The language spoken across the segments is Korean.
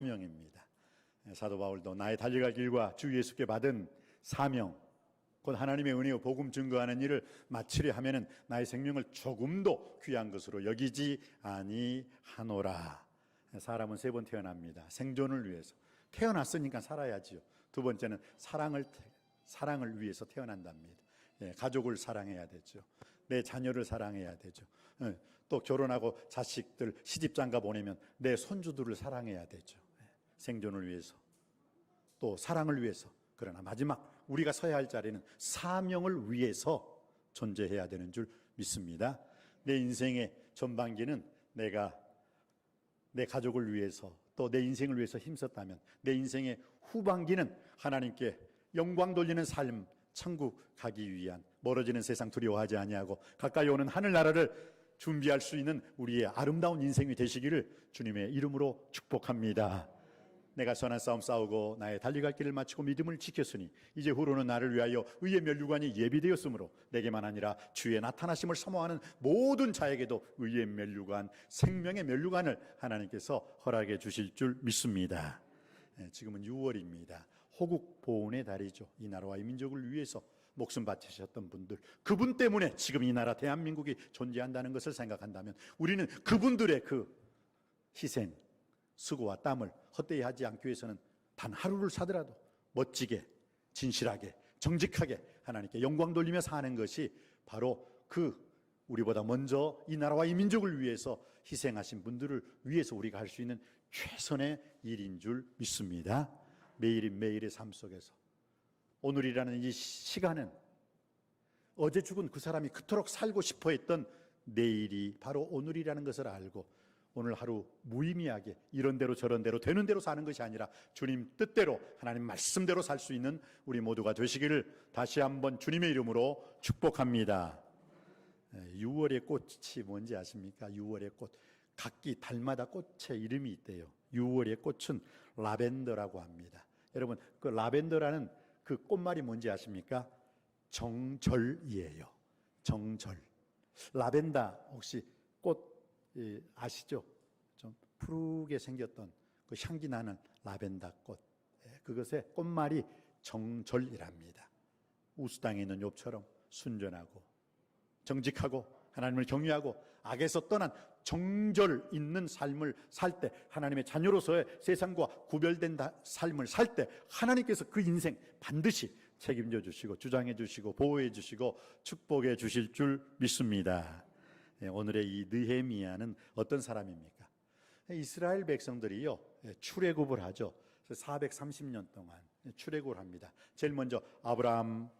사명입니다. 사도 바울도 나의 달려갈 길과 주 예수께 받은 사명, 곧 하나님의 은혜의 복음 증거하는 일을 마치려 하면은 나의 생명을 조금도 귀한 것으로 여기지 아니하노라. 사람은 세 번 태어납니다. 생존을 위해서 태어났으니까 살아야지요. 두 번째는 사랑을 위해서 태어난답니다. 가족을 사랑해야 되죠. 내 자녀를 사랑해야 되죠. 또 결혼하고 자식들 시집장가 보내면 내 손주들을 사랑해야 되죠. 생존을 위해서, 또 사랑을 위해서. 그러나 마지막 우리가 서야 할 자리는 사명을 위해서 존재해야 되는 줄 믿습니다. 내 인생의 전반기는 내가 내 가족을 위해서, 또 내 인생을 위해서 힘썼다면, 내 인생의 후반기는 하나님께 영광 돌리는 삶, 천국 가기 위한, 멀어지는 세상 두려워하지 아니하고 가까이 오는 하늘나라를 준비할 수 있는 우리의 아름다운 인생이 되시기를 주님의 이름으로 축복합니다. 내가 선한 싸움 싸우고 나의 달려갈 길을 마치고 믿음을 지켰으니 이제 후로는 나를 위하여 의의 면류관이 예비되었으므로 내게만 아니라 주의 나타나심을 사모하는 모든 자에게도 의의 면류관, 생명의 면류관을 하나님께서 허락해 주실 줄 믿습니다. 지금은 6월입니다. 호국 보훈의 달이죠. 이 나라와 이 민족을 위해서 목숨 바치셨던 분들, 그분 때문에 지금 이 나라 대한민국이 존재한다는 것을 생각한다면 우리는 그분들의 그 희생, 수고와 땀을 헛되이 하지 않기 위해서는 단 하루를 사더라도 멋지게, 진실하게, 정직하게 하나님께 영광 돌리며 사는 것이 바로 그 우리보다 먼저 이 나라와 이 민족을 위해서 희생하신 분들을 위해서 우리가 할 수 있는 최선의 일인 줄 믿습니다. 매일매일의 삶 속에서 오늘이라는 이 시간은 어제 죽은 그 사람이 그토록 살고 싶어 했던 내일이 바로 오늘이라는 것을 알고 오늘 하루 무의미하게 이런 대로 저런 대로 되는 대로 사는 것이 아니라 주님 뜻대로 하나님 말씀대로 살 수 있는 우리 모두가 되시기를 다시 한번 주님의 이름으로 축복합니다. 6월의 꽃이 뭔지 아십니까? 6월의 꽃, 각기 달마다 꽃의 이름이 있대요. 6월의 꽃은 라벤더라고 합니다. 여러분, 그 라벤더라는 그 꽃말이 뭔지 아십니까? 정절이에요. 정절. 라벤더 혹시 꽃 아시죠? 좀 푸르게 생겼던 그 향기 나는 라벤더 꽃, 그것의 꽃말이 정절이랍니다. 우수당에 있는 욥처럼 순전하고 정직하고 하나님을 경외하고 악에서 떠난 정절 있는 삶을 살 때, 하나님의 자녀로서의 세상과 구별된 삶을 살 때 하나님께서 그 인생 반드시 책임져 주시고 주장해 주시고 보호해 주시고 축복해 주실 줄 믿습니다. 오늘의 이 느헤미야는 어떤 사람입니까? 이스라엘 백성들이요, 출애굽을 하죠. 430년 동안 출애굽을 합니다. 제일 먼저 아브라함,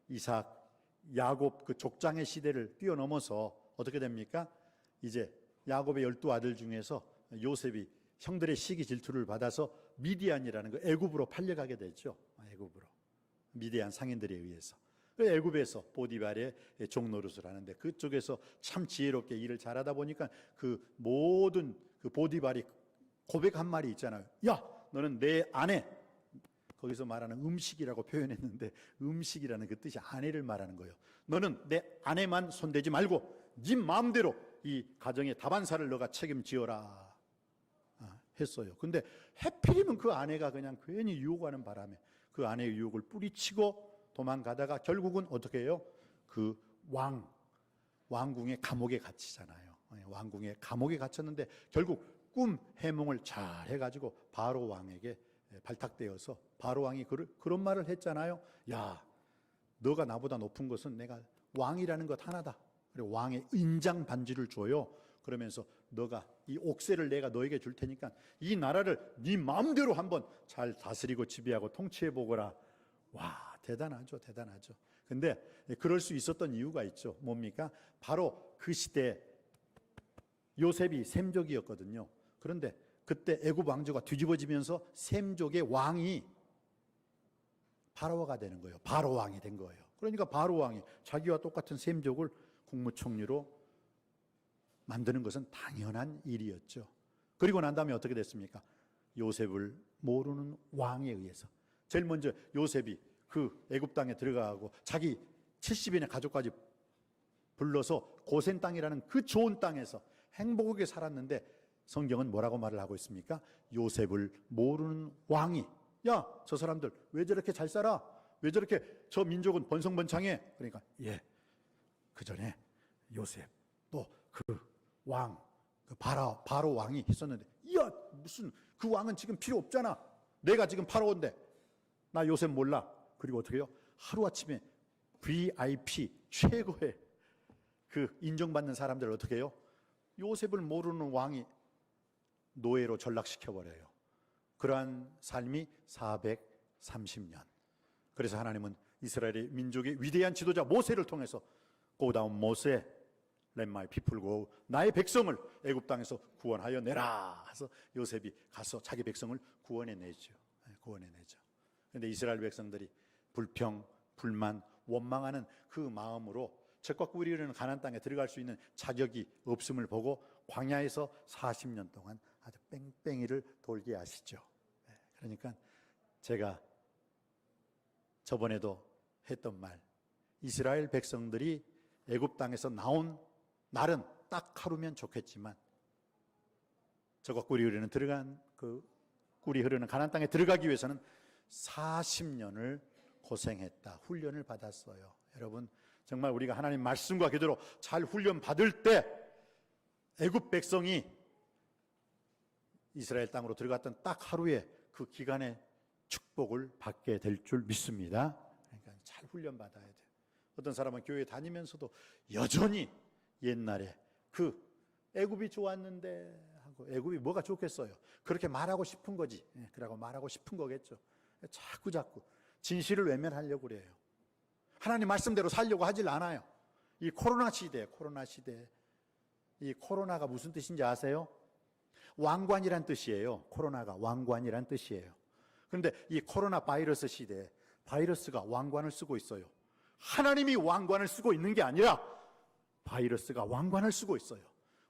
이삭, 야곱 그 족장의 시대를 뛰어넘어서 어떻게 됩니까? 이제 야곱의 12아들 중에서 요셉이 형들의 시기 질투를 받아서 미디안이라는 그 애굽으로 팔려가게 되죠. 애굽으로. 미디안 상인들에 의해서. 애굽에서 보디발의 종노릇을 하는데 그쪽에서 참 지혜롭게 일을 잘하다 보니까 그 모든 그 보디발이 고백한 말이 있잖아요. 야, 너는 내 아내, 거기서 말하는 음식이라고 표현했는데 음식이라는 그 뜻이 아내를 말하는 거예요. 너는 내 아내만 손대지 말고 네 마음대로 이 가정의 다반사를 너가 책임지어라 했어요. 근데 해필이면 그 아내가 그냥 괜히 유혹하는 바람에 그 아내의 유혹을 뿌리치고 도망가다가 결국은 어떻게 해요? 그 왕궁의 감옥에 갇히잖아요. 왕궁의 감옥에 갇혔는데 결국 꿈 해몽을 잘 해가지고 바로 왕에게 발탁되어서 바로 왕이 그런 말을 했잖아요. 야, 너가 나보다 높은 것은 내가 왕이라는 것 하나다. 그리고 왕의 인장 반지를 줘요. 그러면서 너가 이 옥새를 내가 너에게 줄 테니까 이 나라를 네 마음대로 한번 잘 다스리고 지배하고 통치해 보거라. 와, 대단하죠, 대단하죠. 근데 그럴 수 있었던 이유가 있죠. 뭡니까? 바로 그 시대 요셉이 셈족이었거든요. 그런데 그때 애굽 왕조가 뒤집어지면서 셈족의 왕이 바로가 되는 거예요. 바로 왕이 된 거예요. 그러니까 바로 왕이 자기와 똑같은 셈족을 국무총리로 만드는 것은 당연한 일이었죠. 그리고 난 다음에 어떻게 됐습니까? 요셉을 모르는 왕에 의해서 제일 먼저 요셉이 그 애굽 땅에 들어가고 자기 70인의 가족까지 불러서 고센 땅이라는 그 좋은 땅에서 행복하게 살았는데 성경은 뭐라고 말을 하고 있습니까? 요셉을 모르는 왕이, 야, 저 사람들 왜 저렇게 잘 살아? 왜 저렇게 저 민족은 번성번창해? 그러니까 그 전에 요셉 또 그 왕, 그 바로 왕이 있었는데, 야, 무슨 그 왕은 지금 필요 없잖아. 내가 지금 파라오인데 나 요셉 몰라. 그리고 어떻게 해요? 하루아침에 VIP 최고의 그 인정받는 사람들을 어떻게 해요? 요셉을 모르는 왕이 노예로 전락시켜버려요. 그러한 삶이 430년. 그래서 하나님은 이스라엘의 민족의 위대한 지도자 모세를 통해서 Go down 모세, let my people go, 나의 백성을 애굽 땅에서 구원하여 내라 해서 요셉이 가서 자기 백성을 구원해내죠. 구원해내죠. 그런데 이스라엘 백성들이 불평, 불만, 원망하는 그 마음으로 적과 꿀이 흐르는 가나안 땅에 들어갈 수 있는 자격이 없음을 보고 광야에서 40년 동안 아주 뺑뺑이를 돌게 하시죠. 그러니까 제가 저번에도 했던 말, 이스라엘 백성들이 애굽 땅에서 나온 날은 딱 하루면 좋겠지만 적과 꿀이 흐르는 꿀이 흐르는 가나안 땅에 들어가기 위해서는 40년을 고생했다, 훈련을 받았어요. 여러분, 정말 우리가 하나님 말씀과 기도로 잘 훈련 받을 때 애굽 백성이 이스라엘 땅으로 들어갔던 딱 하루에 그 기간의 축복을 받게 될 줄 믿습니다. 그러니까 잘 훈련 받아야 돼요. 어떤 사람은 교회 다니면서도 여전히 옛날에 그 애굽이 좋았는데 하고, 애굽이 뭐가 좋겠어요? 그렇게 말하고 싶은 거지. 그러고 말하고 싶은 거겠죠. 자꾸 진실을 외면하려고 그래요. 하나님 말씀대로 살려고 하질 않아요. 이 코로나 시대, 이 코로나가 무슨 뜻인지 아세요? 왕관이란 뜻이에요. 코로나가 왕관이란 뜻이에요. 그런데 이 코로나 바이러스 시대에 바이러스가 왕관을 쓰고 있어요. 하나님이 왕관을 쓰고 있는 게 아니라 바이러스가 왕관을 쓰고 있어요.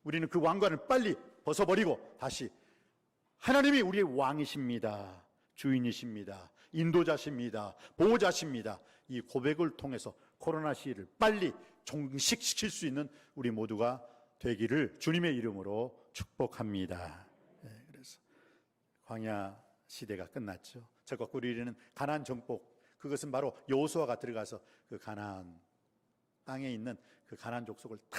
우리는 그 왕관을 빨리 벗어버리고 다시 하나님이 우리의 왕이십니다, 주인이십니다, 인도자십니다, 보호자십니다, 이 고백을 통해서 코로나 시기를 빨리 종식시킬 수 있는 우리 모두가 되기를 주님의 이름으로 축복합니다. 그래서 광야 시대가 끝났죠. 적과 꿀이 흐르는 가나안 정복, 그것은 바로 여호수아가 들어가서 그 가나안 땅에 있는 그 가나안 족속을 다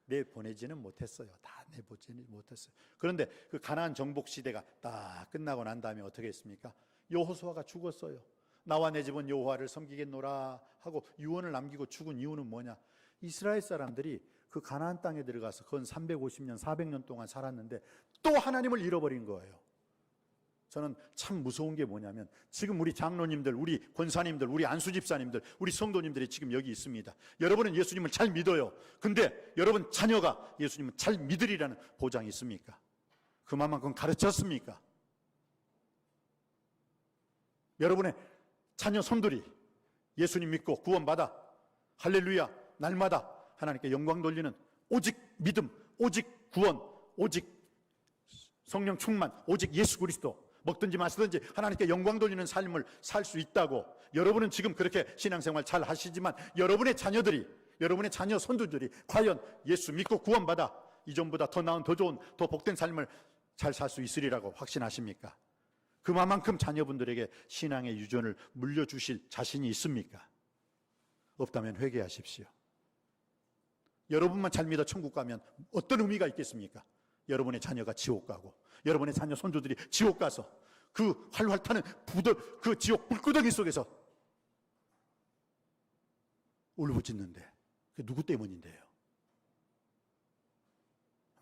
내보내지는 못했어요. 다 내보내지는 못했어요. 그런데 그 가나안 정복 시대가 딱 끝나고 난 다음에 어떻게 했습니까? 여호수아가 죽었어요. 나와 내 집은 여호와를 섬기겠노라 하고 유언을 남기고 죽은 이유는 뭐냐? 이스라엘 사람들이 그 가나안 땅에 들어가서 건 350년, 400년 동안 살았는데 또 하나님을 잃어버린 거예요. 저는 참 무서운 게 뭐냐면, 지금 우리 장로님들, 우리 권사님들, 우리 안수집사님들, 우리 성도님들이 지금 여기 있습니다. 여러분은 예수님을 잘 믿어요. 근데 여러분 자녀가 예수님을 잘 믿으리라는 보장이 있습니까? 그만큼 가르쳤습니까? 여러분의 자녀 손들이 예수님 믿고 구원받아 할렐루야 날마다 하나님께 영광 돌리는 오직 믿음, 오직 구원, 오직 성령 충만, 오직 예수 그리스도, 먹든지 마시든지 하나님께 영광 돌리는 삶을 살 수 있다고, 여러분은 지금 그렇게 신앙생활 잘 하시지만 여러분의 자녀들이, 여러분의 자녀 손주들이 과연 예수 믿고 구원받아 이전보다 더 나은, 더 좋은, 더 복된 삶을 잘 살 수 있으리라고 확신하십니까? 그만큼 자녀분들에게 신앙의 유전을 물려주실 자신이 있습니까? 없다면 회개하십시오. 여러분만 잘 믿어 천국 가면 어떤 의미가 있겠습니까? 여러분의 자녀가 지옥 가고 여러분의 자녀 손주들이 지옥 가서 그 활활 타는 그 지옥 불구덩이 속에서 울부짖는데 그게 누구 때문인데요?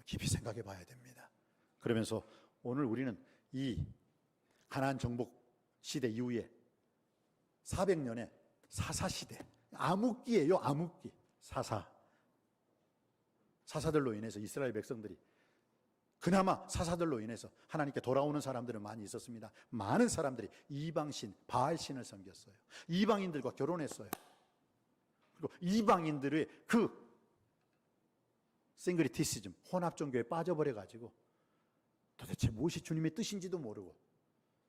깊이 생각해 봐야 됩니다. 그러면서 오늘 우리는 이 가나안 정복 시대 이후에 400년의 사사시대, 암흑기예요. 암흑기. 사사들로 인해서 이스라엘 백성들이, 그나마 사사들로 인해서 하나님께 돌아오는 사람들은 많이 있었습니다. 많은 사람들이 이방신, 바알신을 섬겼어요. 이방인들과 결혼했어요. 그리고 이방인들의 그 싱그리티시즘, 혼합종교에 빠져버려가지고 도대체 무엇이 주님의 뜻인지도 모르고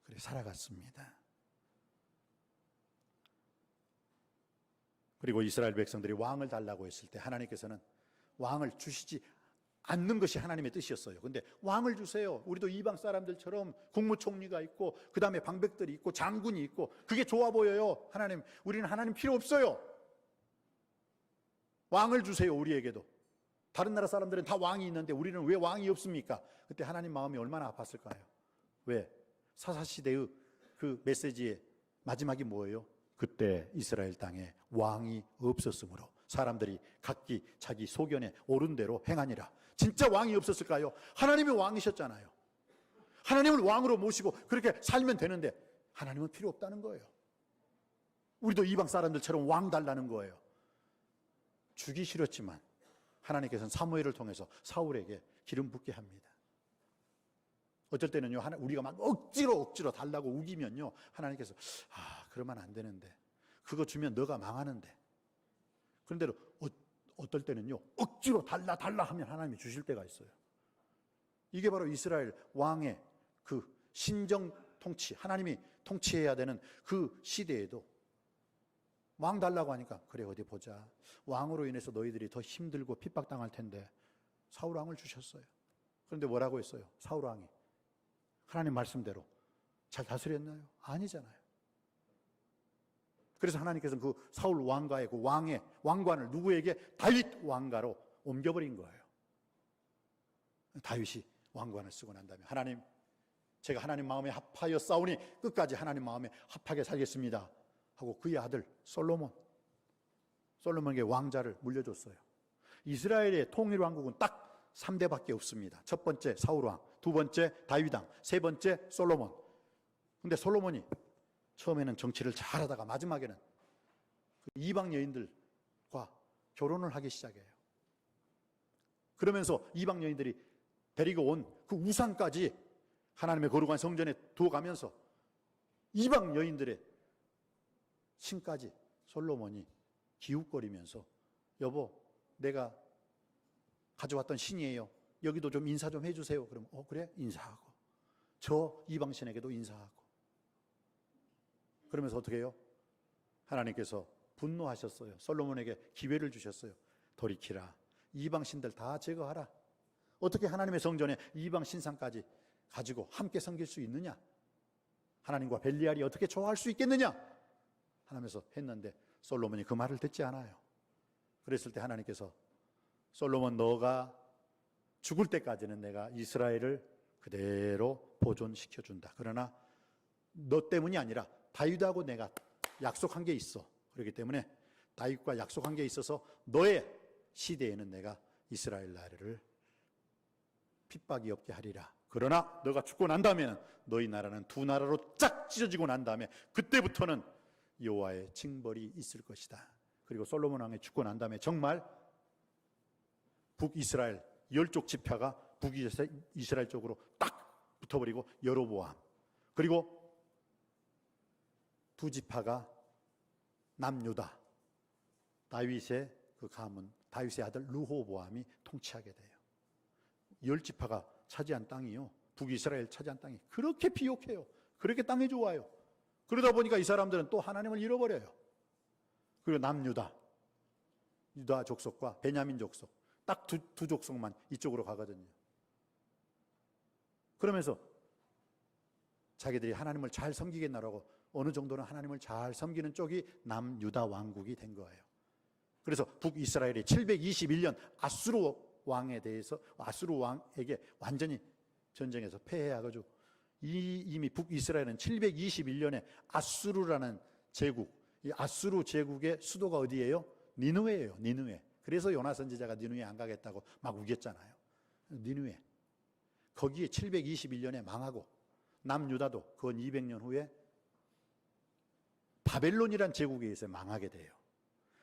그래 살아갔습니다. 그리고 이스라엘 백성들이 왕을 달라고 했을 때 하나님께서는 왕을 주시지 앉는 것이 하나님의 뜻이었어요. 근데 왕을 주세요. 우리도 이방 사람들처럼 국무총리가 있고 그 다음에 방백들이 있고 장군이 있고 그게 좋아 보여요. 하나님, 우리는 하나님 필요 없어요. 왕을 주세요. 우리에게도. 다른 나라 사람들은 다 왕이 있는데 우리는 왜 왕이 없습니까? 그때 하나님 마음이 얼마나 아팠을까요? 왜? 사사시대의 그 메시지의 마지막이 뭐예요? 그때 이스라엘 땅에 왕이 없었으므로 사람들이 각기 자기 소견에 옳은 대로 행하니라. 진짜 왕이 없었을까요? 하나님이 왕이셨잖아요. 하나님을 왕으로 모시고 그렇게 살면 되는데 하나님은 필요 없다는 거예요. 우리도 이방 사람들처럼 왕 달라는 거예요. 주기 싫었지만 하나님께서는 사무엘을 통해서 사울에게 기름 붓게 합니다. 어쩔 때는요, 우리가 막 억지로 달라고 우기면요, 하나님께서 그러면 안 되는데, 그거 주면 너가 망하는데. 그런데 어떨 때는요, 억지로 달라 하면 하나님이 주실 때가 있어요. 이게 바로 이스라엘 왕의 그 신정 통치, 하나님이 통치해야 되는 그 시대에도 왕 달라고 하니까 그래 어디 보자. 왕으로 인해서 너희들이 더 힘들고 핍박당할 텐데 사울 왕을 주셨어요. 그런데 뭐라고 했어요? 사울 왕이 하나님 말씀대로 잘 다스렸나요? 아니잖아요. 그래서 하나님께서는 그 사울 왕가의 그 왕의 왕관을 누구에게? 다윗 왕가로 옮겨버린 거예요. 다윗이 왕관을 쓰고 난 다음에 하나님, 제가 하나님 마음에 합하여 싸우니 끝까지 하나님 마음에 합하게 살겠습니다 하고 그의 아들 솔로몬에게 왕자를 물려줬어요. 이스라엘의 통일왕국은 딱 3대밖에 없습니다. 첫 번째 사울왕, 두 번째 다윗왕, 세 번째 솔로몬. 근데 솔로몬이 처음에는 정치를 잘하다가 마지막에는 그 이방 여인들과 결혼을 하기 시작해요. 그러면서 이방 여인들이 데리고 온 그 우상까지 하나님의 거룩한 성전에 두어가면서 이방 여인들의 신까지 솔로몬이 기웃거리면서 여보, 내가 가져왔던 신이에요. 여기도 좀 인사 좀 해주세요. 그러면 그래? 인사하고 저 이방신에게도 인사하고. 그러면서 어떻게 해요? 하나님께서 분노하셨어요. 솔로몬에게 기회를 주셨어요. 돌이키라. 이방신들 다 제거하라. 어떻게 하나님의 성전에 이방 신상까지 가지고 함께 섬길 수 있느냐? 하나님과 벨리알이 어떻게 좋아할 수 있겠느냐? 하나님께서 했는데 솔로몬이 그 말을 듣지 않아요. 그랬을 때 하나님께서 솔로몬, 너가 죽을 때까지는 내가 이스라엘을 그대로 보존시켜준다. 그러나 너 때문이 아니라 다윗하고 내가 약속한 게 있어. 그렇기 때문에 다윗과 약속한 게 있어서 너의 시대에는 내가 이스라엘 나라를 핍박이 없게 하리라. 그러나 너가 죽고 난 다음에는 너희 나라는 두 나라로 쫙 찢어지고 난 다음에 그때부터는 여호와의 징벌이 있을 것이다. 그리고 솔로몬 왕이 죽고 난 다음에 정말 북이스라엘 10쪽 지파가 북이스라엘 쪽으로 딱 붙어버리고 여로보암, 그리고 두 지파가 남유다, 다윗의 그 가문, 다윗의 아들 르호보암이 통치하게 돼요. 10지파가 차지한 땅이요, 북이스라엘 차지한 땅이 그렇게 비옥해요. 그렇게 땅이 좋아요. 그러다 보니까 이 사람들은 또 하나님을 잃어버려요. 그리고 남유다, 유다 족속과 베냐민 족속, 딱 두 족속만 이쪽으로 가거든요. 그러면서 자기들이 하나님을 잘 섬기겠나라고 어느 정도는 하나님을 잘 섬기는 쪽이 남유다 왕국이 된 거예요. 그래서 북이스라엘이 721년 아수르 왕에 대해서, 아수르 왕에게 완전히 전쟁에서 패해하가지고 이미 북이스라엘은 721년에 아수르라는 제국, 이 아수르 제국의 수도가 어디예요? 니느웨예요. 니느웨. 그래서 요나 선지자가 니느웨 안 가겠다고 막 우겼잖아요. 니느웨. 거기에 721년에 망하고 남유다도 그 200년 후에 바벨론이란 제국에 의해서 망하게 돼요.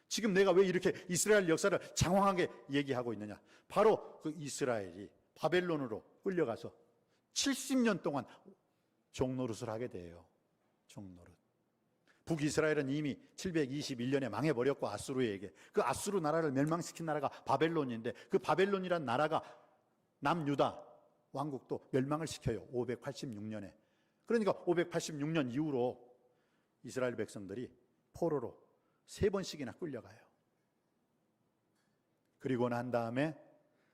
지금 내가 왜 이렇게 이스라엘 역사를 장황하게 얘기하고 있느냐? 바로 그 이스라엘이 바벨론으로 끌려가서 70년 동안 종노릇을 하게 돼요. 종노릇. 북이스라엘은 이미 721년에 망해버렸고, 아수르에게. 그 아수르 나라를 멸망시킨 나라가 바벨론인데, 그 바벨론이란 나라가 남유다 왕국도 멸망을 시켜요. 586년에. 그러니까 586년 이후로 이스라엘 백성들이 포로로 3번씩이나 끌려가요. 그리고 난 다음에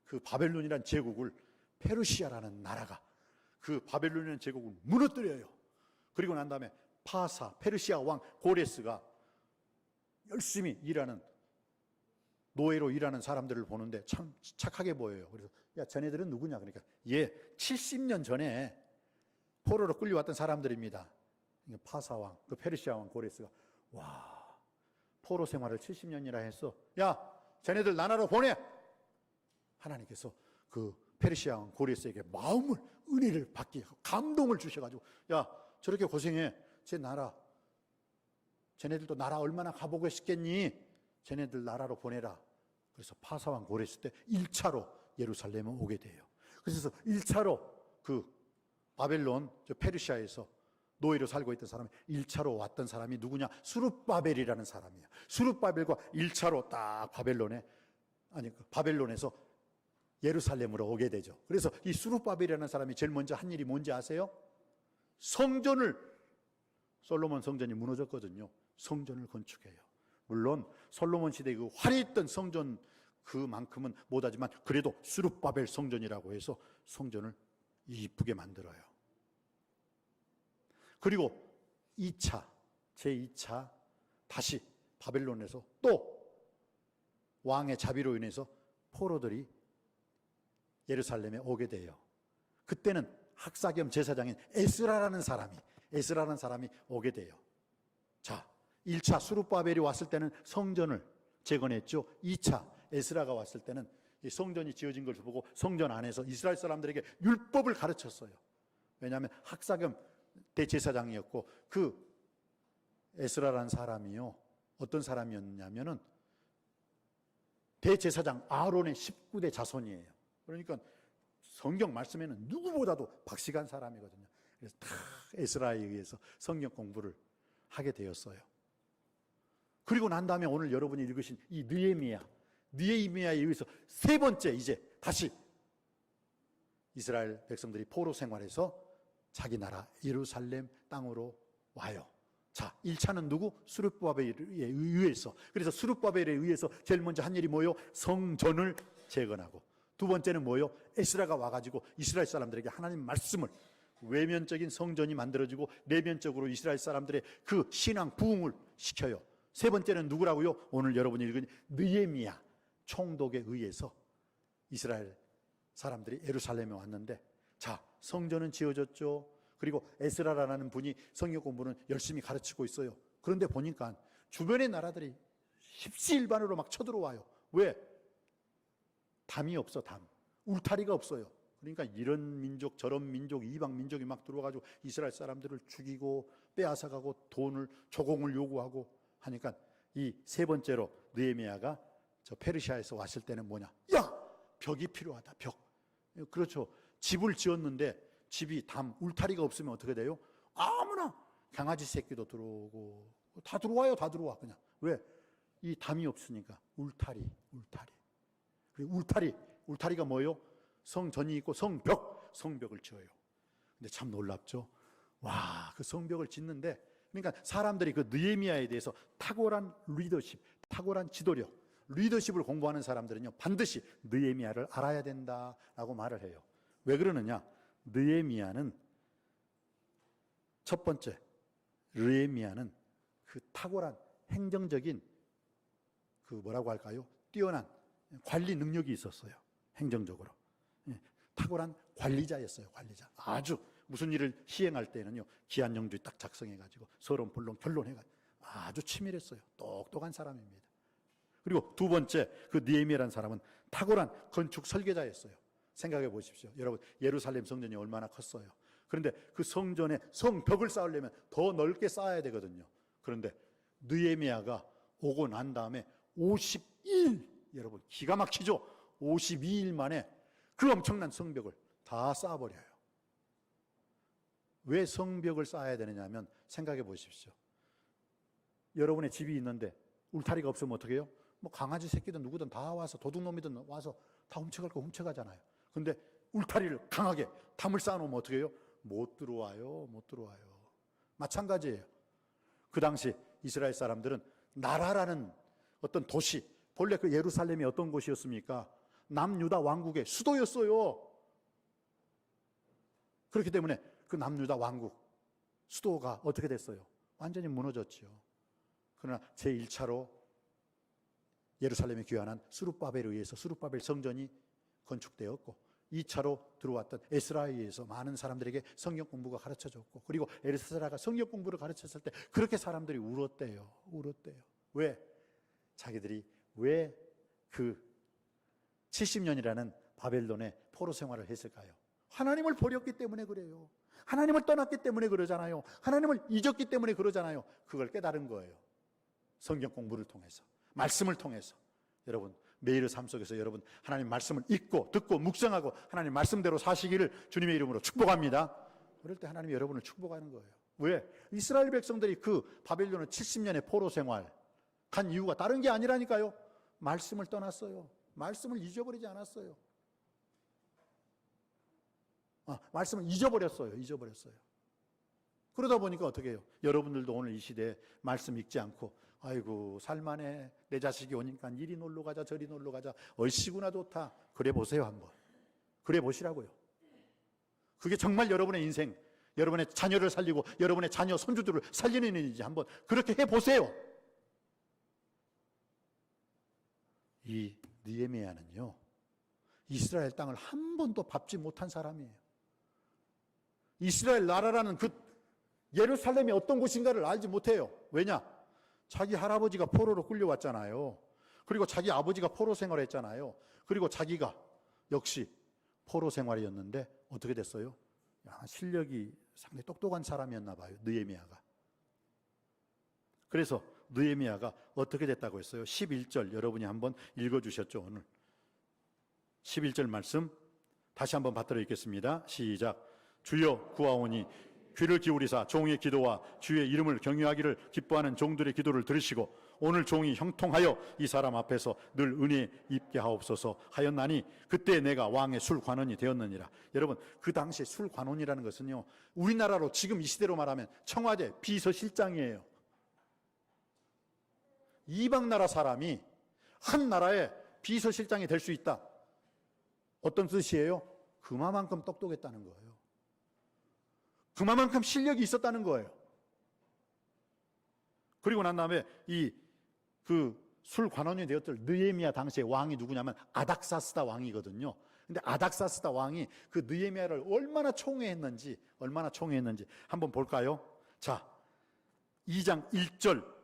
그 바벨론이라는 제국을 페르시아라는 나라가 그 바벨론이라는 제국을 무너뜨려요. 그리고 난 다음에 파사 페르시아 왕 고레스가 열심히 일하는 노예로 일하는 사람들을 보는데 참 착하게 보여요. 그래서 야, 쟤네들은 누구냐? 그러니까 70년 전에 포로로 끌려왔던 사람들입니다. 파사왕, 그 페르시아 왕 고레스가 와, 포로 생활을 70년이나 했어. 야, 쟤네들 나라로 보내. 하나님께서 그 페르시아 왕 고레스에게 마음을 은혜를 받게 하고 감동을 주셔가지고 야, 저렇게 고생해. 제 나라, 쟤네들도 나라 얼마나 가보고 싶겠니? 쟤네들 나라로 보내라. 그래서 파사왕 고레스 때 1차로 예루살렘에 오게 돼요. 그래서 1차로 그 바벨론, 저 페르시아에서 노예로 살고 있던 사람이 1차로 왔던 사람이 누구냐? 수룹바벨이라는 사람이에요. 수룹바벨과 1차로 딱 바벨론에서 예루살렘으로 오게 되죠. 그래서 이 수룹바벨이라는 사람이 제일 먼저 한 일이 뭔지 아세요? 솔로몬 성전이 무너졌거든요. 성전을 건축해요. 물론 솔로몬 시대 그 화려했던 성전 그만큼은 못하지만 그래도 수룹바벨 성전이라고 해서 성전을 이쁘게 만들어요. 그리고 2차, 제2차 다시 바벨론에서 또 왕의 자비로 인해서 포로들이 예루살렘에 오게 돼요. 그때는 학사 겸 제사장인 에스라라는 사람이 오게 돼요. 자, 1차 수룹바벨이 왔을 때는 성전을 재건했죠. 2차 에스라가 왔을 때는 이 성전이 지어진 것을 보고 성전 안에서 이스라엘 사람들에게 율법을 가르쳤어요. 왜냐하면 학사 겸 대제사장이었고 그 에스라라는 사람이요, 어떤 사람이었냐면은 대제사장 아론의 19대 자손이에요. 그러니까 성경 말씀에는 누구보다도 박식한 사람이거든요. 그래서 다 에스라에 의해서 성경 공부를 하게 되었어요. 그리고 난 다음에 오늘 여러분이 읽으신 이 느헤미야에 의해서 세 번째 이제 다시 이스라엘 백성들이 포로 생활에서 자기 나라 예루살렘 땅으로 와요. 자, 1차는 누구? 수룹바벨에 의해서. 그래서 수룹바벨에 의해서 제일 먼저 한 일이 뭐예요? 성전을 재건하고. 두 번째는 뭐예요? 에스라가 와가지고 이스라엘 사람들에게 하나님 말씀을, 외면적인 성전이 만들어지고 내면적으로 이스라엘 사람들의 그 신앙 부흥을 시켜요. 세 번째는 누구라고요? 오늘 여러분이 읽은 느헤미야 총독에 의해서 이스라엘 사람들이 예루살렘에 왔는데, 자, 성전은 지어졌죠. 그리고 에스라라는 분이 성경 공부는 열심히 가르치고 있어요. 그런데 보니까 주변의 나라들이 십시일반으로 막 쳐들어와요. 왜? 담이 없어. 울타리가 없어요. 그러니까 이런 민족 저런 민족 이방 민족이 막 들어와가지고 이스라엘 사람들을 죽이고 빼앗아가고 돈을 조공을 요구하고 하니까 이 세 번째로 느헤미야가 저 페르시아에서 왔을 때는 뭐냐? 야, 벽이 필요하다. 벽. 그렇죠. 집을 지었는데 집이 울타리가 없으면 어떻게 돼요? 아무나 강아지 새끼도 들어오고 다 들어와 그냥. 왜? 이 담이 없으니까. 울타리. 그리고 울타리가 뭐예요? 성전이 있고 성벽을 지어요. 근데 참 놀랍죠. 와, 그 성벽을 짓는데, 그러니까 사람들이 그 느헤미야에 대해서 탁월한 리더십, 탁월한 지도력, 리더십을 공부하는 사람들은요 반드시 느헤미야를 알아야 된다라고 말을 해요. 왜 그러느냐? 느헤미야는 첫 번째, 느헤미야는 그 탁월한 행정적인 그 뭐라고 할까요? 뛰어난 관리 능력이 있었어요. 행정적으로 탁월한 관리자였어요. 관리자. 아주 무슨 일을 시행할 때는요 기한영주에 딱 작성해가지고 서론 본론 결론해가지고 아주 치밀했어요. 똑똑한 사람입니다. 그리고 두 번째, 그 느헤미야라는 사람은 탁월한 건축 설계자였어요. 생각해 보십시오. 여러분, 예루살렘 성전이 얼마나 컸어요. 그런데 그 성전에 성벽을 쌓으려면 더 넓게 쌓아야 되거든요. 그런데 느헤미야가 오고 난 다음에 52일, 여러분 기가 막히죠? 52일 만에 그 엄청난 성벽을 다 쌓아버려요. 왜 성벽을 쌓아야 되느냐 하면 생각해 보십시오. 여러분의 집이 있는데 울타리가 없으면 어떻게 해요? 뭐 강아지 새끼든 누구든 다 와서, 도둑놈이든 와서 다 훔쳐갈 거 훔쳐가잖아요. 근데 울타리를 강하게 담을 쌓아놓으면 어떻게 해요? 못 들어와요. 마찬가지예요. 그 당시 이스라엘 사람들은 나라라는 어떤 도시, 본래 그 예루살렘이 어떤 곳이었습니까? 남유다 왕국의 수도였어요. 그렇기 때문에 그 남유다 왕국 수도가 어떻게 됐어요? 완전히 무너졌죠. 그러나 제1차로 예루살렘에 귀환한 스룹바벨에 의해서 스룹바벨 성전이 건축되었고, 2차로 들어왔던 에스라에 의해서 많은 사람들에게 성경 공부가 가르쳐졌고, 그리고 에스라가 성경 공부를 가르쳤을 때 그렇게 사람들이 울었대요. 왜? 자기들이 왜 그 70년이라는 바벨론의 포로 생활을 했을까요? 하나님을 버렸기 때문에 그래요. 하나님을 떠났기 때문에 그러잖아요. 하나님을 잊었기 때문에 그러잖아요. 그걸 깨달은 거예요. 성경 공부를 통해서, 말씀을 통해서. 여러분, 매일의 삶 속에서 여러분 하나님 말씀을 읽고 듣고 묵상하고 하나님 말씀대로 사시기를 주님의 이름으로 축복합니다. 그럴 때 하나님이 여러분을 축복하는 거예요. 왜? 이스라엘 백성들이 그 바벨론의 70년의 포로 생활 간 이유가 다른 게 아니라니까요. 말씀을 떠났어요. 말씀을 잊어버리지 않았어요. 말씀을 잊어버렸어요. 그러다 보니까 어떻게 해요? 여러분들도 오늘 이 시대에 말씀 읽지 않고, 아이고 살만해, 내 자식이 오니까 이리 놀러 가자 저리 놀러 가자, 얼씨구나 좋다. 그래 보세요. 한번 그래 보시라고요. 그게 정말 여러분의 인생, 여러분의 자녀를 살리고 여러분의 자녀 손주들을 살리는 일인지 한번 그렇게 해보세요. 이 느헤미야는요, 이스라엘 땅을 한 번도 밟지 못한 사람이에요. 이스라엘 나라라는 그 예루살렘이 어떤 곳인가를 알지 못해요. 왜냐? 자기 할아버지가 포로로 끌려왔잖아요. 그리고 자기 아버지가 포로 생활했잖아요. 그리고 자기가 역시 포로 생활이었는데 어떻게 됐어요? 실력이 상당히 똑똑한 사람이었나 봐요, 느헤미야가. 그래서 느헤미야가 어떻게 됐다고 했어요? 11절 여러분이 한번 읽어주셨죠, 오늘. 11절 말씀 다시 한번 받들어 읽겠습니다. 시작. 주여 구하오니 귀를 기울이사 종의 기도와 주의 이름을 경외하기를 기뻐하는 종들의 기도를 들으시고 오늘 종이 형통하여 이 사람 앞에서 늘 은혜 입게 하옵소서 하였나니 그때 내가 왕의 술관원이 되었느니라. 여러분, 그 당시에 술관원이라는 것은요, 우리나라로 지금 이 시대로 말하면 청와대 비서실장이에요. 이방 나라 사람이 한 나라의 비서실장이 될 수 있다. 어떤 뜻이에요? 그만큼 똑똑했다는 거예요. 그만큼 실력이 있었다는 거예요. 그리고 난 다음에 그 술관원이 되었던 느헤미야 당시의 왕이 누구냐면 아닥사스다 왕이거든요. 근데 아닥사스다 왕이 그 느헤미야를 얼마나 총애했는지 한번 볼까요? 자, 2장 1절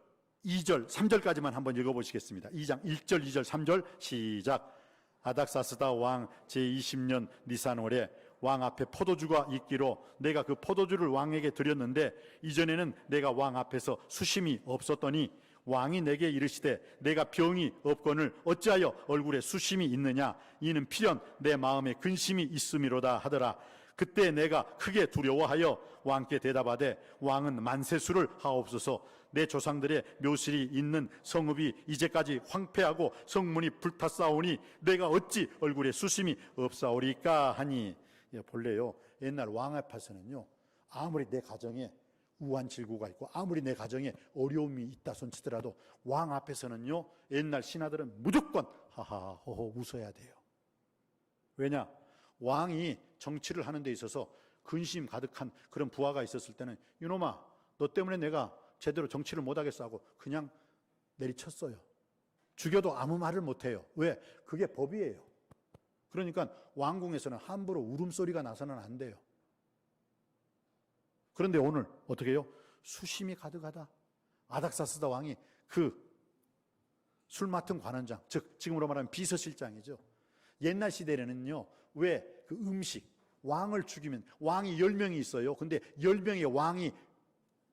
2절, 3절까지만 한번 읽어보시겠습니다. 2장 1절, 2절, 3절 시작. 아닥사스다 왕 제20년 니산월에 왕 앞에 포도주가 있기로 내가 그 포도주를 왕에게 드렸는데 이전에는 내가 왕 앞에서 수심이 없었더니 왕이 내게 이르시되 내가 병이 없거늘 어찌하여 얼굴에 수심이 있느냐 이는 필연 내 마음에 근심이 있음이로다 하더라. 그때 내가 크게 두려워하여 왕께 대답하되 왕은 만세수를 하옵소서. 내 조상들의 묘실이 있는 성읍이 이제까지 황폐하고 성문이 불탔사오니 내가 어찌 얼굴에 수심이 없사오리까 하니. 볼래요, 옛날 왕 앞에서는요, 아무리 내 가정에 우환질구가 있고 아무리 내 가정에 어려움이 있다 손치더라도 왕 앞에서는요, 옛날 신하들은 무조건 하하 호호 웃어야 돼요. 왜냐? 왕이 정치를 하는 데 있어서 근심 가득한 그런 부하가 있었을 때는 이놈아 너 때문에 내가 제대로 정치를 못하겠어 하고 그냥 내리쳤어요. 죽여도 아무 말을 못해요. 왜? 그게 법이에요. 그러니까 왕궁에서는 함부로 울음소리가 나서는 안 돼요. 그런데 오늘 어떻게 해요? 수심이 가득하다. 아닥사스다 왕이 그 술 맡은 관원장, 즉 지금으로 말하면 비서실장이죠. 옛날 시대에는요, 왜 그 음식, 왕을 죽이면 왕이 10명이 있어요. 근데 10명의 왕이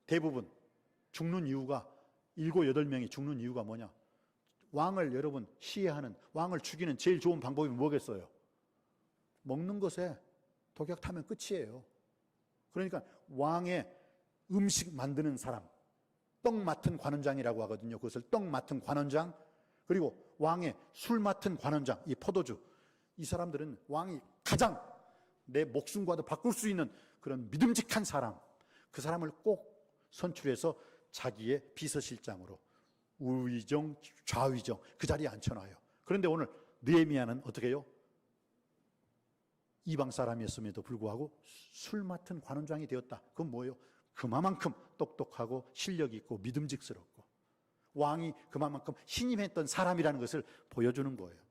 대부분 죽는 이유가 7, 8명이 죽는 이유가 뭐냐? 왕을 여러분 시해하는, 왕을 죽이는 제일 좋은 방법이 뭐겠어요? 먹는 것에 독약 타면 끝이에요. 그러니까 왕의 음식 만드는 사람, 떡 맡은 관원장이라고 하거든요. 그것을 떡 맡은 관원장, 그리고 왕의 술 맡은 관원장, 이 포도주, 이 사람들은 왕이 가장 내 목숨과도 바꿀 수 있는 그런 믿음직한 사람, 그 사람을 꼭 선출해서 자기의 비서실장으로 우의정, 좌의정 그 자리에 앉혀놔요. 그런데 오늘 느헤미야는 어떻게 해요? 이방 사람이었음에도 불구하고 술 맡은 관원장이 되었다. 그건 뭐예요? 그만큼 똑똑하고 실력 있고 믿음직스럽고 왕이 그만큼 신임했던 사람이라는 것을 보여주는 거예요.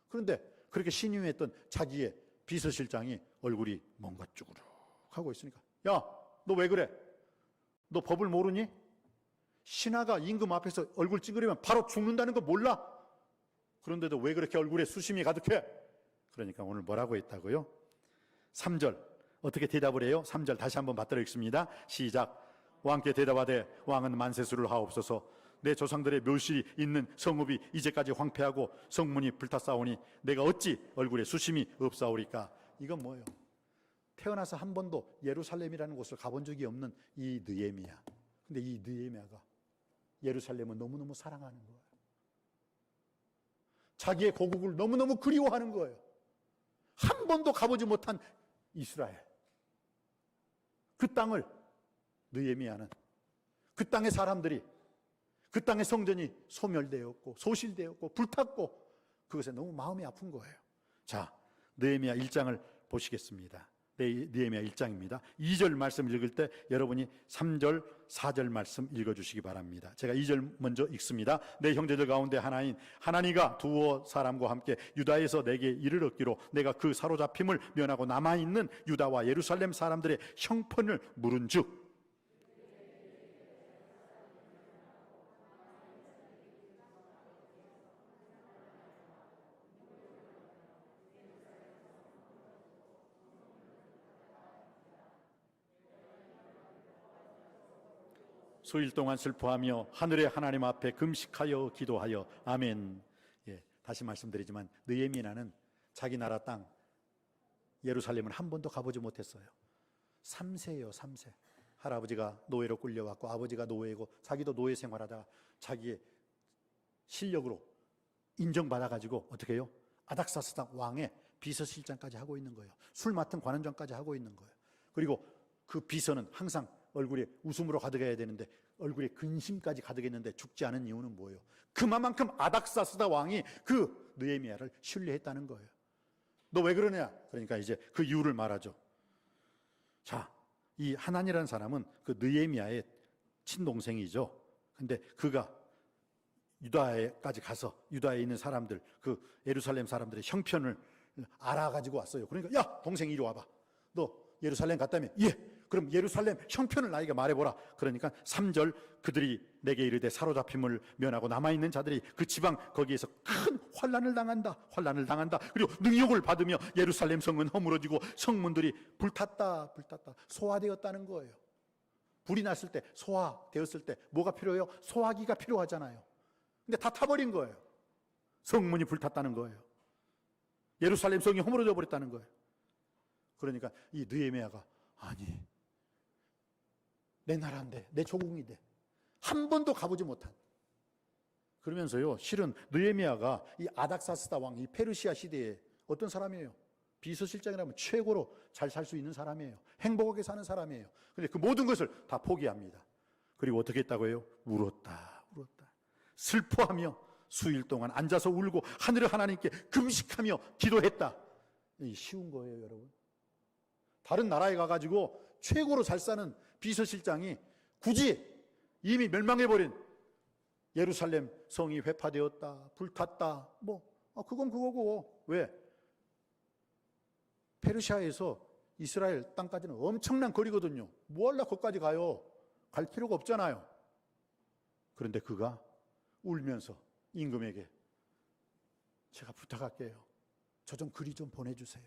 그런데 그렇게 신임했던 자기의 비서실장이 얼굴이 뭔가 쭈그룩하고 있으니까, 야, 너 왜 그래? 너 법을 모르니? 신하가 임금 앞에서 얼굴 찡그리면 바로 죽는다는 거 몰라? 그런데도 왜 그렇게 얼굴에 수심이 가득해? 그러니까 오늘 뭐라고 했다고요? 3절 어떻게 대답을 해요? 3절 다시 한번 받들어 읽습니다. 시작. 왕께 대답하되 왕은 만세수를 하옵소서. 내 조상들의 묘실이 있는 성읍이 이제까지 황폐하고 성문이 불탔사오니 내가 어찌 얼굴에 수심이 없사오리까? 이건 뭐예요? 태어나서 한 번도 예루살렘이라는 곳을 가본 적이 없는 이 느헤미야. 근데 이 느헤미야가 예루살렘을 너무너무 사랑하는 거예요. 자기의 고국을 너무너무 그리워하는 거예요. 한 번도 가보지 못한 이스라엘, 그 땅을 느헤미야는, 그 땅의 사람들이, 그 땅의 성전이 소멸되었고 소실되었고 불탔고 그것에 너무 마음이 아픈 거예요. 자, 느헤미야 1장을 보시겠습니다. 느헤미야 1장입니다. 2절 말씀 읽을 때 여러분이 3절, 4절 말씀 읽어주시기 바랍니다. 제가 2절 먼저 읽습니다. 내 형제들 가운데 하나인 하나니가 두어 사람과 함께 유다에서 내게 이를 얻기로 내가 그 사로잡힘을 면하고 남아있는 유다와 예루살렘 사람들의 형편을 물은즉 수일 동안 슬퍼하며 하늘의 하나님 앞에 금식하여 기도하여 아멘. 예, 다시 말씀드리지만 느헤미야는 자기 나라 땅 예루살렘을 한 번도 가보지 못했어요. 3세예요. 3세. 할아버지가 노예로 끌려왔고 아버지가 노예고 자기도 노예 생활하다가 자기의 실력으로 인정받아가지고 어떻게 해요? 아닥사스다 왕의 비서실장까지 하고 있는 거예요. 술 맡은 관원장까지 하고 있는 거예요. 그리고 그 비서는 항상 얼굴에 웃음으로 가득해야 되는데 얼굴에 근심까지 가득했는데 죽지 않은 이유는 뭐예요? 그만큼 아닥사스다 왕이 그 느헤미야를 신뢰했다는 거예요. 너 왜 그러냐? 그러니까 이제 그 이유를 말하죠. 자, 이 하난이라는 사람은 그 느헤미야의 친동생이죠. 근데 그가 유다에까지 가서 유다에 있는 사람들, 그 예루살렘 사람들의 형편을 알아가지고 왔어요. 그러니까 야, 동생 이리 와봐. 너 예루살렘 갔다며? 예. 그럼 예루살렘 형편을 나에게 말해보라. 그러니까 3절 그들이 내게 이르되 사로잡힘을 면하고 남아있는 자들이 그 지방 거기에서 큰 환난을 당한다. 그리고 능욕을 받으며 예루살렘 성은 허물어지고 성문들이 불탔다 소화되었다는 거예요. 불이 났을 때, 소화되었을 때 뭐가 필요해요? 소화기가 필요하잖아요. 근데 다 타버린 거예요. 성문이 불탔다는 거예요. 예루살렘 성이 허물어져 버렸다는 거예요. 그러니까 이 느헤미야가 아니, 내 나라인데, 내 조국인데 한 번도 가보지 못한, 그러면서요, 실은 느헤미야가 이 아닥사스다 왕, 이 페르시아 시대에 어떤 사람이에요? 비서실장이라면 최고로 잘 살 수 있는 사람이에요. 행복하게 사는 사람이에요. 그런데 그 모든 것을 다 포기합니다. 그리고 어떻게 했다고 해요? 울었다. 슬퍼하며 수일 동안 앉아서 울고 하늘의 하나님께 금식하며 기도했다. 이 쉬운 거예요, 여러분. 다른 나라에 가가지고 최고로 잘 사는 비서실장이 굳이 이미 멸망해버린 예루살렘 성이 회파되었다, 불탔다, 그건 그거고. 왜? 페르시아에서 이스라엘 땅까지는 엄청난 거리거든요. 뭐하려 거기까지 가요? 갈 필요가 없잖아요. 그런데 그가 울면서 임금에게 제가 부탁할게요. 저 좀 그리 좀 보내주세요.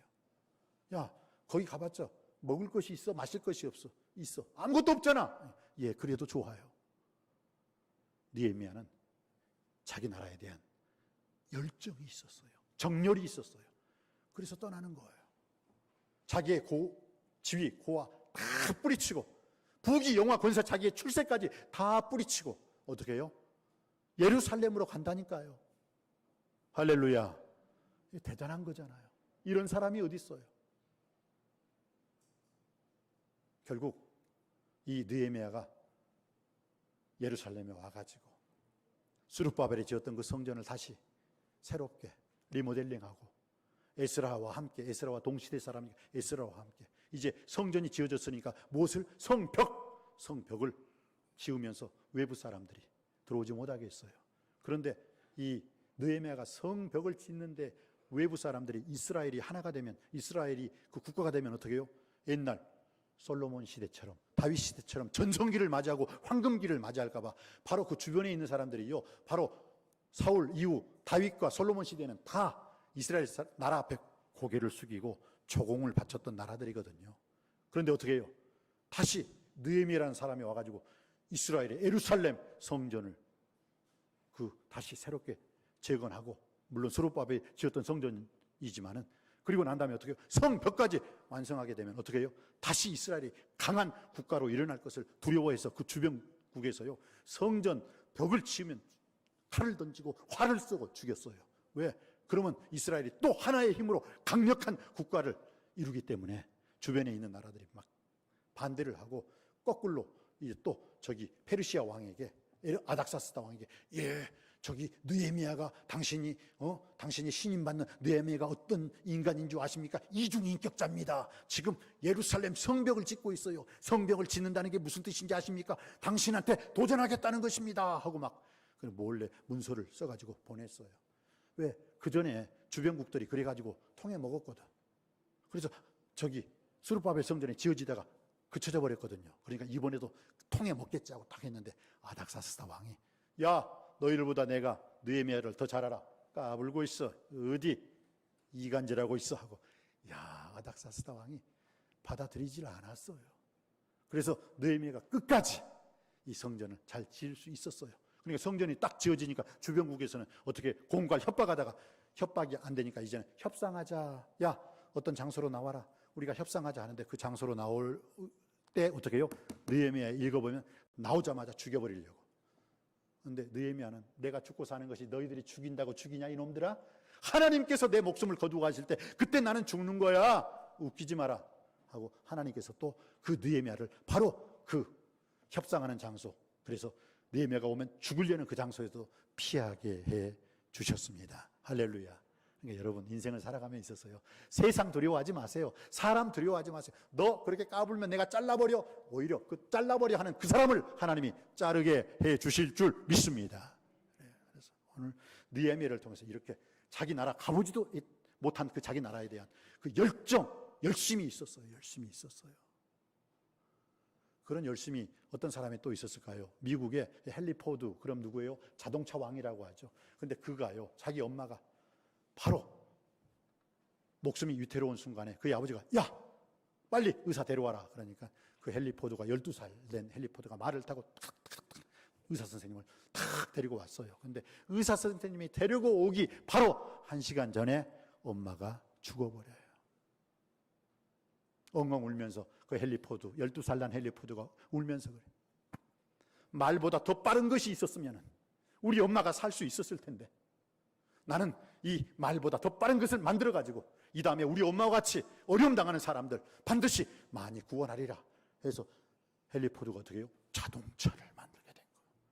야, 거기 가봤자 먹을 것이 있어? 마실 것이 없어? 있어. 아무것도 없잖아. 예, 그래도 좋아요. 느헤미야는 자기 나라에 대한 열정이 있었어요. 정열이 있었어요. 그래서 떠나는 거예요. 자기의 지위, 고와 다 뿌리치고 부귀, 영화, 권세, 자기의 출세까지 다 뿌리치고 어떻게 해요? 예루살렘으로 간다니까요. 할렐루야. 대단한 거잖아요. 이런 사람이 어디 있어요? 결국 이 느헤미야가 예루살렘에 와가지고 스룹바벨이 지었던 그 성전을 다시 새롭게 리모델링하고 에스라와 함께, 에스라와 동시대 사람이니까 에스라와 함께 이제 성전이 지어졌으니까 무엇을? 성벽을 지으면서 외부 사람들이 들어오지 못하게 했어요. 그런데 이 느헤미야가 성벽을 짓는데 외부 사람들이 이스라엘이 하나가 되면, 이스라엘이 그 국가가 되면 어떻게 해요? 옛날 솔로몬 시대처럼, 다윗 시대처럼 전성기를 맞이하고 황금기를 맞이할까 봐 바로 그 주변에 있는 사람들이요, 바로 사울 이후 다윗과 솔로몬 시대는 다 이스라엘 나라 앞에 고개를 숙이고 조공을 바쳤던 나라들이거든요. 그런데 어떻게 해요? 다시 느헤미야라는 사람이 와가지고 이스라엘의 예루살렘 성전을 다시 새롭게 재건하고, 물론 스룹바벨이 지었던 성전이지만은, 그리고 난 다음에 어떻게 해요? 성벽까지 완성하게 되면 어떻게 해요? 다시 이스라엘이 강한 국가로 일어날 것을 두려워해서 그 주변국에서요, 성전 벽을 치우면 칼을 던지고 활을 쏘고 죽였어요. 왜? 그러면 이스라엘이 또 하나의 힘으로 강력한 국가를 이루기 때문에 주변에 있는 나라들이 막 반대를 하고, 거꾸로 이제 또 저기 페르시아 왕에게, 아닥사스다 왕에게, 저기 느헤미야가 당신이 신임받는 느헤미야가 어떤 인간인 줄 아십니까? 이중인격자입니다. 지금 예루살렘 성벽을 짓고 있어요. 성벽을 짓는다는 게 무슨 뜻인지 아십니까? 당신한테 도전하겠다는 것입니다 하고 막 몰래 문서를 써가지고 보냈어요. 왜? 그 전에 주변국들이 그래가지고 통해 먹었거든. 그래서 저기 스룹바벨 성전이 지어지다가 그쳐져 버렸거든요. 그러니까 이번에도 통해 먹겠지 하고 딱 했는데, 아닥사스다 왕이, 야, 너희들보다 내가 느헤미야를 더 잘 알아. 까불고 있어. 어디 이간질하고 있어 하고, 아닥사스다 왕이 받아들이질 않았어요. 그래서 느헤미야가 끝까지 이 성전을 잘 지을 수 있었어요. 그러니까 성전이 딱 지어지니까 주변국에서는 어떻게 공갈 협박하다가 협박이 안 되니까 이제는 협상하자. 야, 어떤 장소로 나와라. 우리가 협상하자 하는데 그 장소로 나올 때 어떻게 해요? 느헤미야 읽어보면 나오자마자 죽여버리려고. 그런데 느헤미야는 내가 죽고 사는 것이 너희들이 죽인다고 죽이냐 이놈들아? 하나님께서 내 목숨을 거두고 가실 때 그때 나는 죽는 거야. 웃기지 마라 하고 하나님께서 또 그 느헤미야를 바로 그 협상하는 장소, 그래서 느헤미야가 오면 죽으려는 그 장소에도 피하게 해 주셨습니다. 할렐루야. 그러니까 여러분, 인생을 살아가며 있어서요, 세상 두려워하지 마세요. 사람 두려워하지 마세요. 너 그렇게 까불면 내가 잘라버려. 오히려 그 잘라버려 하는 그 사람을 하나님이 자르게 해 주실 줄 믿습니다. 그래서 오늘 느헤미야를 통해서 이렇게 자기 나라 가보지도 못한 그 자기 나라에 대한 그 열심이 있었어요. 열심이 있었어요. 그런 열심이 어떤 사람이 또 있었을까요? 미국의 헨리 포드, 그럼 누구예요? 자동차 왕이라고 하죠. 근데 그가요, 자기 엄마가 바로 목숨이 위태로운 순간에 그의 아버지가, 야, 빨리 의사 데려와라. 그러니까 그 헨리 포드가, 12살 된 헨리 포드가 말을 타고 의사 선생님을 탁 데리고 왔어요. 근데 의사 선생님이 데리고 오기 바로 1시간 전에 엄마가 죽어버려요. 엉엉 울면서 그 헨리 포드, 12살 난 헨리 포드가 울면서 그래. 말보다 더 빠른 것이 있었으면 우리 엄마가 살 수 있었을 텐데, 나는 이 말보다 더 빠른 것을 만들어가지고 이 다음에 우리 엄마와 같이 어려움 당하는 사람들 반드시 많이 구원하리라 해서 헨리 포드가 어떻게 해요? 자동차를 만들게 된 거예요.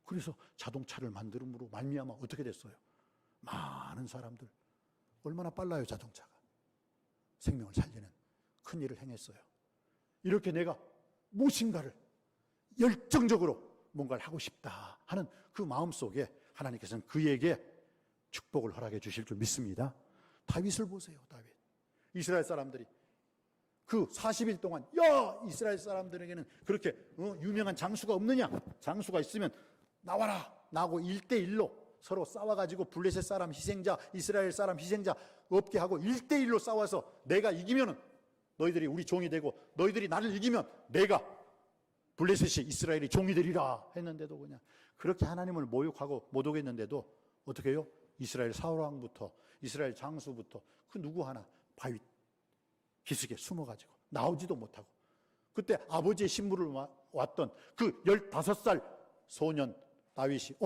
그래서 자동차를 만들므로 말미암아 어떻게 됐어요? 많은 사람들, 얼마나 빨라요 자동차가. 생명을 살리는 큰 일을 행했어요. 이렇게 내가 무엇인가를 열정적으로 뭔가를 하고 싶다 하는 그 마음속에 하나님께서는 그에게 축복을 허락해 주실 줄 믿습니다. 다윗을 보세요. 다윗. 이스라엘 사람들이 그 40일 동안, 야, 이스라엘 사람들에게는 그렇게 유명한 장수가 없느냐? 장수가 있으면 나와라. 나하고 1대1로 서로 싸워가지고 블레셋 사람 희생자, 이스라엘 사람 희생자 없게 하고 1대1로 싸워서 내가 이기면은 너희들이 우리 종이 되고, 너희들이 나를 이기면 내가 블레셋이 이스라엘이 종이 되리라 했는데도 그냥 그렇게 하나님을 모욕하고 못 오겠는데도 어떻게 해요? 이스라엘 사울왕부터 이스라엘 장수부터 그 누구 하나 바위 기슭에 숨어가지고 나오지도 못하고, 그때 아버지의 신부를 왔던 그 15살 소년 다윗이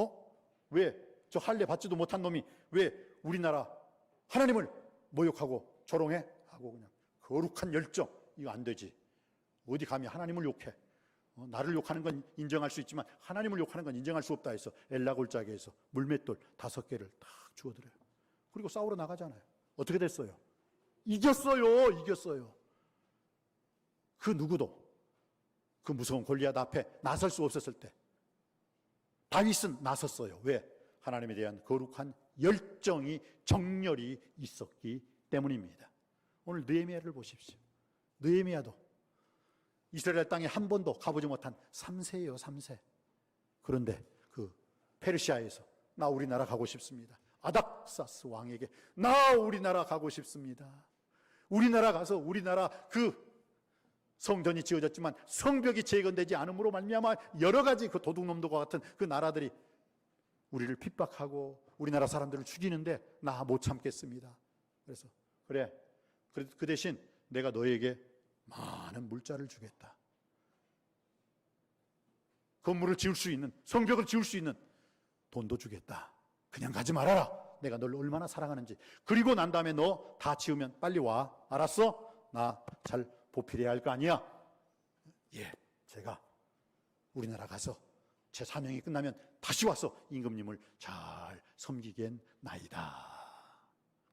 왜 저 할례 받지도 못한 놈이 왜 우리나라 하나님을 모욕하고 조롱해? 하고 그냥 거룩한 열정, 이거 안 되지. 어디 감히 하나님을 욕해? 나를 욕하는 건 인정할 수 있지만 하나님을 욕하는 건 인정할 수 없다 해서 엘라 골짜기에서 물맷돌 5개를 딱 주워들어요. 그리고 싸우러 나가잖아요. 어떻게 됐어요? 이겼어요. 그 누구도 그 무서운 골리앗 앞에 나설 수 없었을 때 다윗은 나섰어요. 왜? 하나님에 대한 거룩한 열정이, 정열이 있었기 때문입니다. 오늘 느헤미야를 보십시오. 느헤미야도 이스라엘 땅에 한 번도 가보지 못한 3세예요. 3세. 그런데 그 페르시아에서 나 우리나라 가고 싶습니다. 아닥사스 왕에게 나 우리나라 가고 싶습니다. 우리나라 가서 우리나라 그 성전이 지어졌지만 성벽이 재건되지 않음으로 말미암아 여러 가지 그 도둑놈들과 같은 그 나라들이 우리를 핍박하고 우리나라 사람들을 죽이는데 나 못 참겠습니다. 그래서 그래, 그 대신 내가 너에게 많은 물자를 주겠다. 건물을 지을 수 있는, 성벽을 지을 수 있는 돈도 주겠다. 그냥 가지 말아라. 내가 널 얼마나 사랑하는지. 그리고 난 다음에 너 다 지으면 빨리 와. 알았어? 나 잘 보필해야 할 거 아니야? 예, 제가 우리나라 가서 제 사명이 끝나면 다시 와서 임금님을 잘 섬기겠나이다.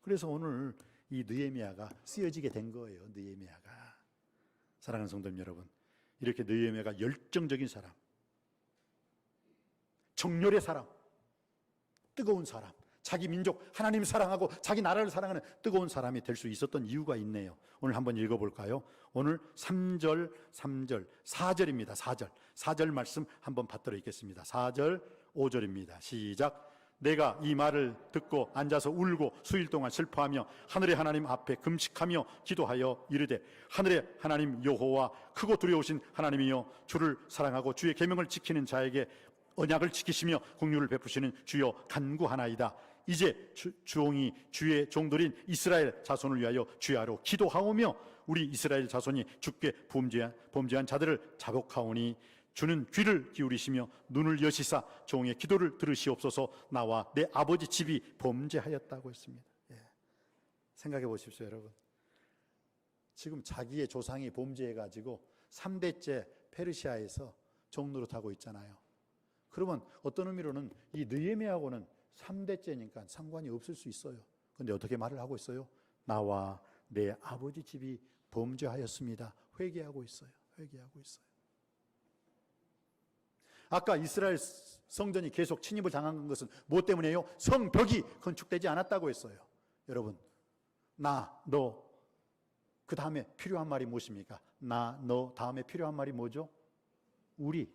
그래서 오늘 이 느헤미야가 쓰여지게 된 거예요. 느헤미야가. 사랑하는 성도님 여러분, 이렇게 느헤미야가 열정적인 사람, 정열의 사람, 뜨거운 사람, 자기 민족 하나님 사랑하고 자기 나라를 사랑하는 뜨거운 사람이 될 수 있었던 이유가 있네요. 오늘 한번 읽어볼까요? 오늘 3절, 4절입니다. 4절 말씀 한번 받들어 읽겠습니다. 4절, 5절입니다. 시작. 내가 이 말을 듣고 앉아서 울고 수일 동안 슬퍼하며 하늘의 하나님 앞에 금식하며 기도하여 이르되, 하늘의 하나님 여호와 크고 두려우신 하나님이여, 주를 사랑하고 주의 계명을 지키는 자에게 언약을 지키시며 긍휼을 베푸시는 주여 간구하나이다. 이제 주홍이 주의 종들인 이스라엘 자손을 위하여 주야로 기도하오며 우리 이스라엘 자손이 주께 범죄한 자들을 자복하오니 주는 귀를 기울이시며 눈을 여시사 종의 기도를 들으시옵소서. 나와 내 아버지 집이 범죄하였다고 했습니다. 생각해 보십시오, 여러분. 지금 자기의 조상이 범죄해가지고 3대째 페르시아에서 종노릇하고 있잖아요. 그러면 어떤 의미로는 이 느헤미야하고는 3대째니까 상관이 없을 수 있어요. 그런데 어떻게 말을 하고 있어요? 나와 내 아버지 집이 범죄하였습니다. 회개하고 있어요. 아까 이스라엘 성전이 계속 침입을 당한 것은 무엇 때문이에요? 성벽이 건축되지 않았다고 했어요. 여러분, 나, 너, 그 다음에 필요한 말이 무엇입니까? 나, 너 다음에 필요한 말이 뭐죠? 우리.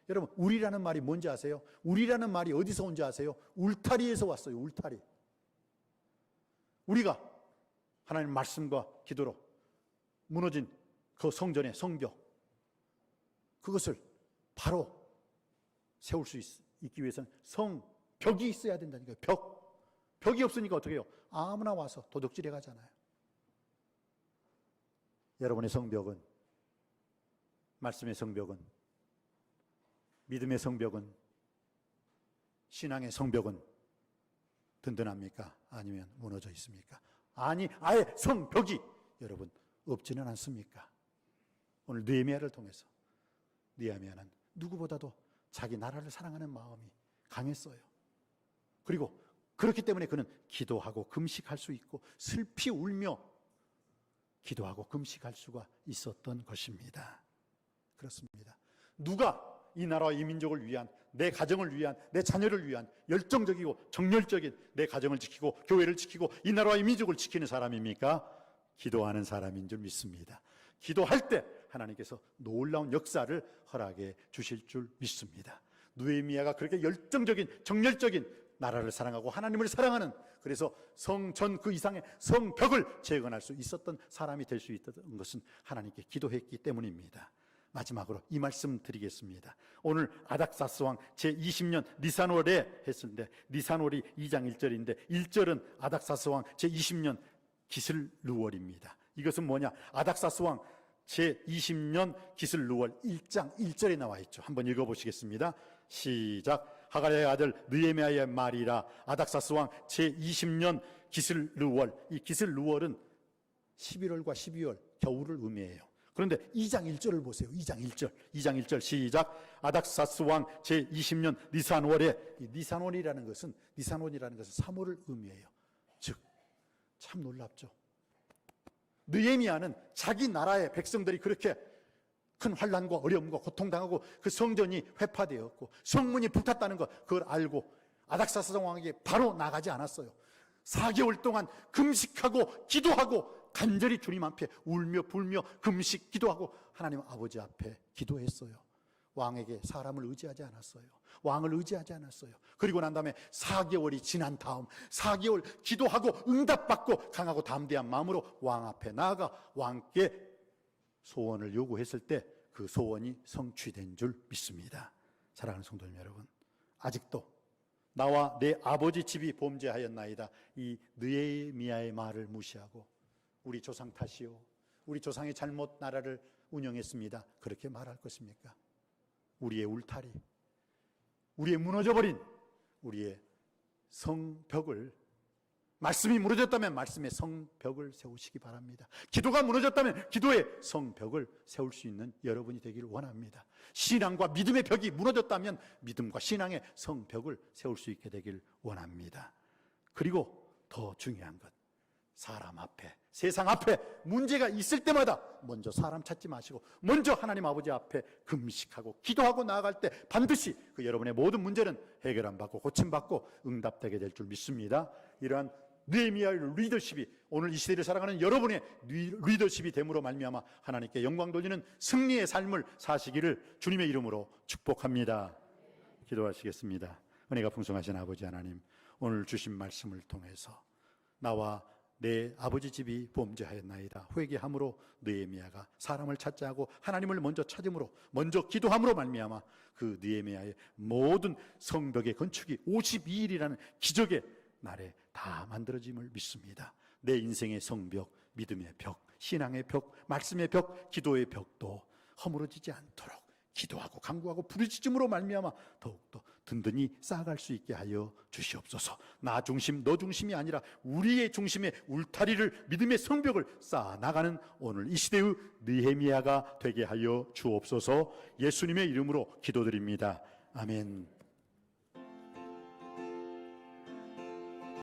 여러분, 우리라는 말이 뭔지 아세요? 우리라는 말이 어디서 온지 아세요? 울타리에서 왔어요. 울타리. 우리가 하나님 말씀과 기도로 무너진 그 성전의 성벽, 그것을 바로 세울 수 있기 위해서는 성벽이 있어야 된다니까요. 벽이 없으니까 어떻게 해요? 아무나 와서 도둑질해 가잖아요. 여러분의 성벽은, 말씀의 성벽은, 믿음의 성벽은, 신앙의 성벽은 든든합니까? 아니면 무너져 있습니까? 아니, 아예 성벽이 여러분 없지는 않습니까? 오늘 느헤미야를 통해서 느헤미야는 누구보다도 자기 나라를 사랑하는 마음이 강했어요. 그리고 그렇기 때문에 그는 기도하고 금식할 수 있고 슬피 울며 기도하고 금식할 수가 있었던 것입니다. 그렇습니다. 누가 이 나라와 이 민족을 위한, 내 가정을 위한, 내 자녀를 위한 열정적이고 정열적인 내 가정을 지키고 교회를 지키고 이 나라와 이 민족을 지키는 사람입니까? 기도하는 사람인 줄 믿습니다. 기도할 때 하나님께서 놀라운 역사를 허락해 주실 줄 믿습니다. 느헤미야가 그렇게 열정적인, 정열적인 나라를 사랑하고 하나님을 사랑하는, 그래서 성전 그 이상의 성벽을 재건할 수 있었던 사람이 될 수 있었던 것은 하나님께 기도했기 때문입니다. 마지막으로 이 말씀 드리겠습니다. 오늘 아닥사스 왕 제20년 니산월에 했는데, 니산월이 2장 1절인데 1절은 아닥사스 왕 제20년 기슬루월입니다. 이것은 뭐냐? 아닥사스 왕 제20년 기슬루월 1장 1절에 나와 있죠. 한번 읽어보시겠습니다. 시작. 하갈의 아들 느헤미야의 말이라. 아닥사스 왕 제20년 기슬루월. 이 기슬루월은 11월과 12월 겨울을 의미해요. 그런데 2장 1절을 보세요. 2장 1절 시작. 아닥사스 왕 제20년 니산월에, 이 니산월이라는 것은 3월을 의미해요. 즉 참 놀랍죠. 느헤미야는 자기 나라의 백성들이 그렇게 큰 환난과 어려움과 고통당하고 그 성전이 회파되었고 성문이 불탔다는 것, 그걸 알고 아닥사스 왕에게 바로 나가지 않았어요. 4개월 동안 금식하고 기도하고 간절히 주님 앞에 울며 불며 금식 기도하고 하나님 아버지 앞에 기도했어요. 왕에게 사람을 의지하지 않았어요. 왕을 의지하지 않았어요. 그리고 난 다음에 4개월이 지난 다음 4개월 기도하고 응답받고 강하고 담대한 마음으로 왕 앞에 나아가 왕께 소원을 요구했을 때 그 소원이 성취된 줄 믿습니다. 사랑하는 성도님 여러분, 아직도 나와 내 아버지 집이 범죄하였나이다, 이 느헤미야의 말을 무시하고 우리 조상 탓이요, 우리 조상의 잘못 나라를 운영했습니다, 그렇게 말할 것입니까? 우리의 울타리, 우리의 무너져버린 우리의 성벽을, 말씀이 무너졌다면 말씀의 성벽을 세우시기 바랍니다. 기도가 무너졌다면 기도의 성벽을 세울 수 있는 여러분이 되기를 원합니다. 신앙과 믿음의 벽이 무너졌다면 믿음과 신앙의 성벽을 세울 수 있게 되길 원합니다. 그리고 더 중요한 것, 사람 앞에, 세상 앞에 문제가 있을 때마다 먼저 사람 찾지 마시고 먼저 하나님 아버지 앞에 금식하고 기도하고 나아갈 때 반드시 그 여러분의 모든 문제는 해결받고 고침받고 응답되게 될 줄 믿습니다. 이러한 느헤미야의 리더십이 오늘 이 시대를 살아가는 여러분의 리더십이 됨으로 말미암아 하나님께 영광 돌리는 승리의 삶을 사시기를 주님의 이름으로 축복합니다. 기도하시겠습니다. 은혜가 풍성하신 아버지 하나님, 오늘 주신 말씀을 통해서 나와 내 아버지 집이 범죄하였나이다 회개함으로 느헤미야가 사람을 찾지 않고 하나님을 먼저 찾음으로, 먼저 기도함으로 말미암아 그 느헤미야의 모든 성벽의 건축이 52일이라는 기적의 날에 다 만들어짐을 믿습니다. 내 인생의 성벽, 믿음의 벽, 신앙의 벽, 말씀의 벽, 기도의 벽도 허물어지지 않도록 기도하고 간구하고 부르짖음으로 말미암아 더욱더 든든히 쌓아갈 수 있게 하여 주시옵소서. 나 중심, 너 중심이 아니라 우리의 중심에 울타리를, 믿음의 성벽을 쌓아 나가는 오늘 이 시대의 느헤미야가 되게 하여 주옵소서. 예수님의 이름으로 기도드립니다. 아멘.